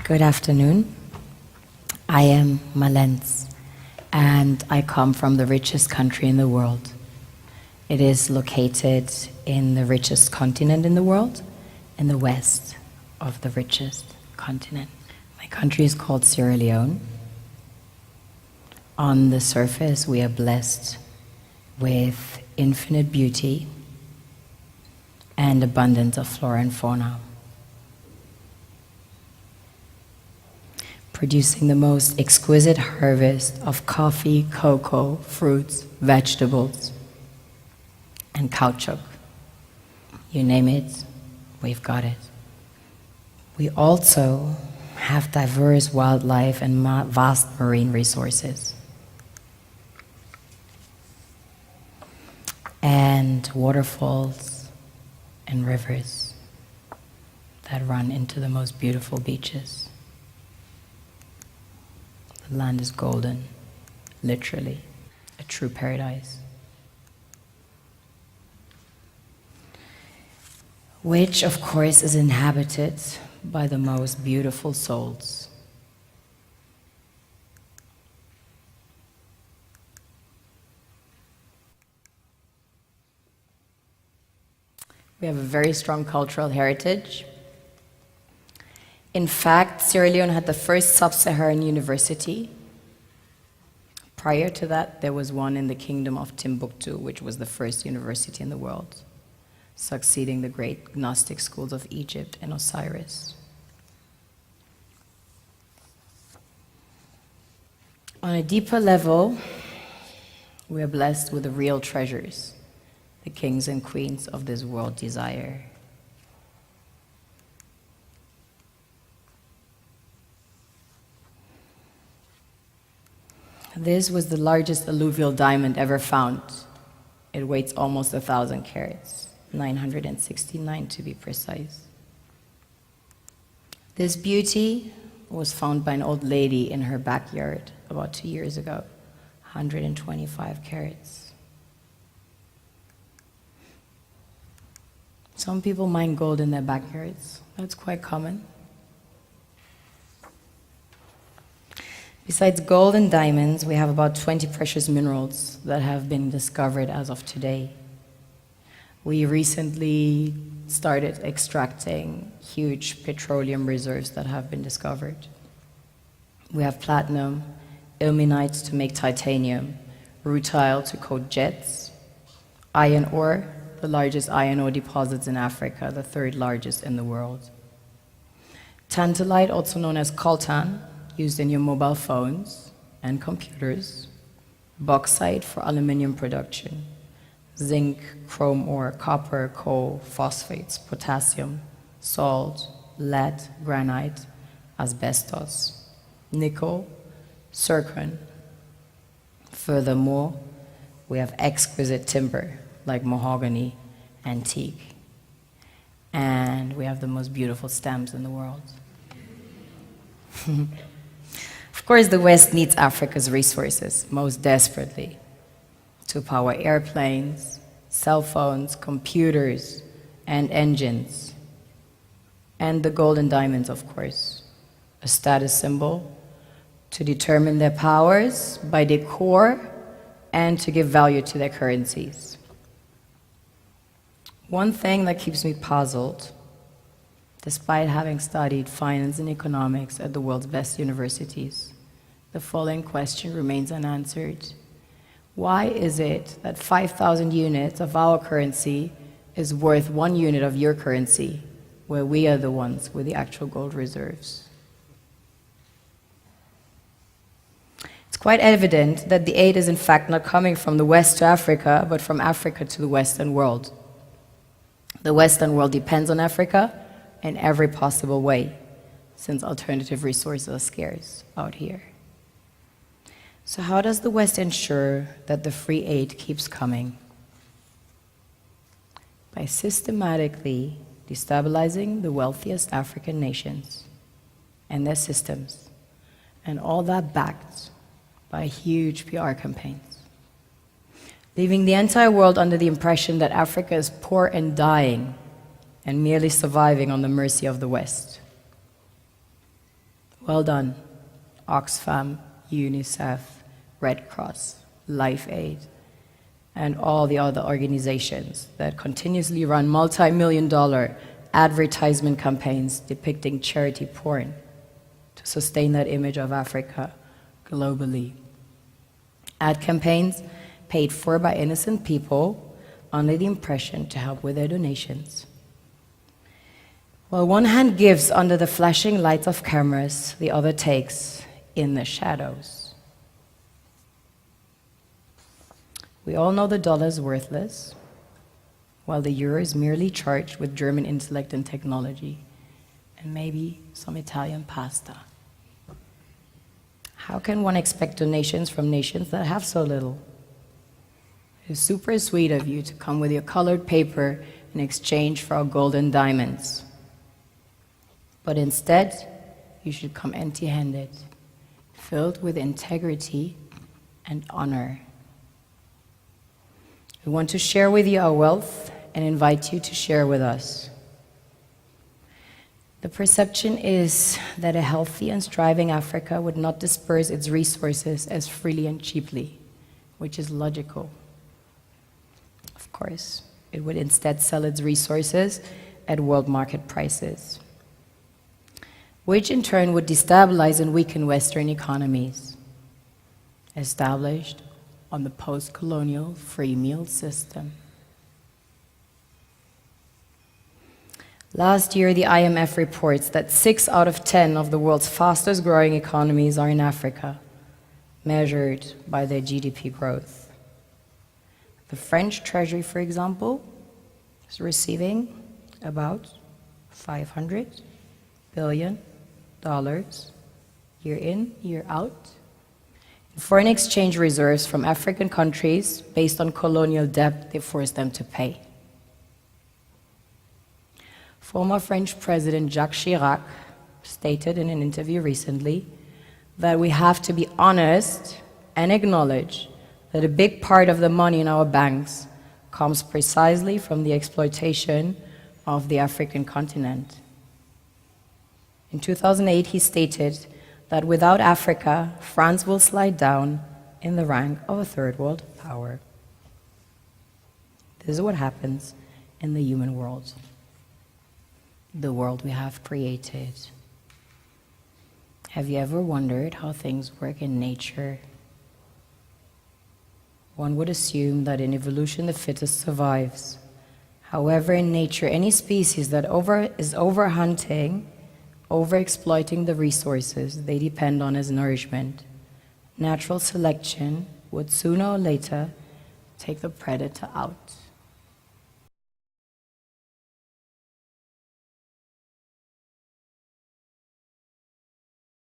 Good afternoon. I am Mallence, and I come from the richest country in the world. It is located in the richest continent in the world, in the west of the richest continent. My country is called Sierra Leone. On the surface, we are blessed with infinite beauty and abundance of flora and fauna, producing the most exquisite harvest of coffee, cocoa, fruits, vegetables, and caoutchouc. You name it, we've got it. We also have diverse wildlife and vast marine resources, and waterfalls and rivers that run into the most beautiful beaches. The land is golden, literally, a true paradise, which of course is inhabited by the most beautiful souls. We have a very strong cultural heritage. In fact, Sierra Leone had the first sub-Saharan university. Prior to that, there was one in the kingdom of Timbuktu, which was the first university in the world, succeeding the great Gnostic schools of Egypt and Osiris. On a deeper level, we are blessed with the real treasures the kings and queens of this world desire. This was the largest alluvial diamond ever found. It weighs almost 1,000 carats, 969 to be precise. This beauty was found by an old lady in her backyard about 2 years ago, 125 carats. Some people mine gold in their backyards. That's quite common. Besides gold and diamonds, we have about 20 precious minerals that have been discovered as of today. We recently started extracting huge petroleum reserves that have been discovered. We have platinum, ilmenite to make titanium, rutile to coat jets, iron ore, the largest iron ore deposits in Africa, the third largest in the world. Tantalite, also known as coltan, used in your mobile phones and computers. Bauxite for aluminum production. Zinc, chrome ore, copper, coal, phosphates, potassium, salt, lead, granite, asbestos, nickel, zircon. Furthermore, we have exquisite timber like mahogany, antique, and we have the most beautiful stamps in the world. Of course, the West needs Africa's resources most desperately to power airplanes, cell phones, computers, and engines. And the gold and diamonds, of course, a status symbol to determine their powers by their core and to give value to their currencies. One thing that keeps me puzzled, despite having studied finance and economics at the world's best universities, the following question remains unanswered. Why is it that 5,000 units of our currency is worth 1 unit of your currency, where we are the ones with the actual gold reserves? It's quite evident that the aid is in fact not coming from the West to Africa, but from Africa to the Western world. The Western world depends on Africa in every possible way, since alternative resources are scarce out here. So how does the West ensure that the free aid keeps coming? By systematically destabilizing the wealthiest African nations and their systems, and all that backed by huge PR campaigns, leaving the entire world under the impression that Africa is poor and dying and merely surviving on the mercy of the West. Well done, Oxfam, UNICEF, Red Cross, Life Aid, and all the other organizations that continuously run multi-million-dollar advertisement campaigns depicting charity porn to sustain that image of Africa globally. Ad campaigns paid for by innocent people under the impression to help with their donations. While one hand gives under the flashing lights of cameras, the other takes in the shadows. We all know the dollar is worthless, while the euro is merely charged with German intellect and technology, and maybe some Italian pasta. How can one expect donations from nations that have so little? It's super sweet of you to come with your colored paper in exchange for our gold and diamonds. But instead, you should come empty-handed, filled with integrity and honor. We want to share with you our wealth and invite you to share with us. The perception is that a healthy and striving Africa would not disperse its resources as freely and cheaply, which is logical. Of course, it would instead sell its resources at world market prices, which in turn would destabilize and weaken Western economies, established on the post-colonial free meal system. Last year, the IMF reports that 6 out of 10 of the world's fastest growing economies are in Africa, measured by their GDP growth. The French Treasury, for example, is receiving about $500 billion year in, year out, in foreign exchange reserves from African countries based on colonial debt they forced them to pay. Former French President Jacques Chirac stated in an interview recently that we have to be honest and acknowledge that a big part of the money in our banks comes precisely from the exploitation of the African continent. In 2008, he stated that without Africa, France will slide down in the rank of a third world power. This is what happens in the human world, the world we have created. Have you ever wondered how things work in nature? One would assume that in evolution the fittest survives. However, in nature, any species that is overhunting, overexploiting the resources they depend on as nourishment, natural selection would sooner or later take the predator out.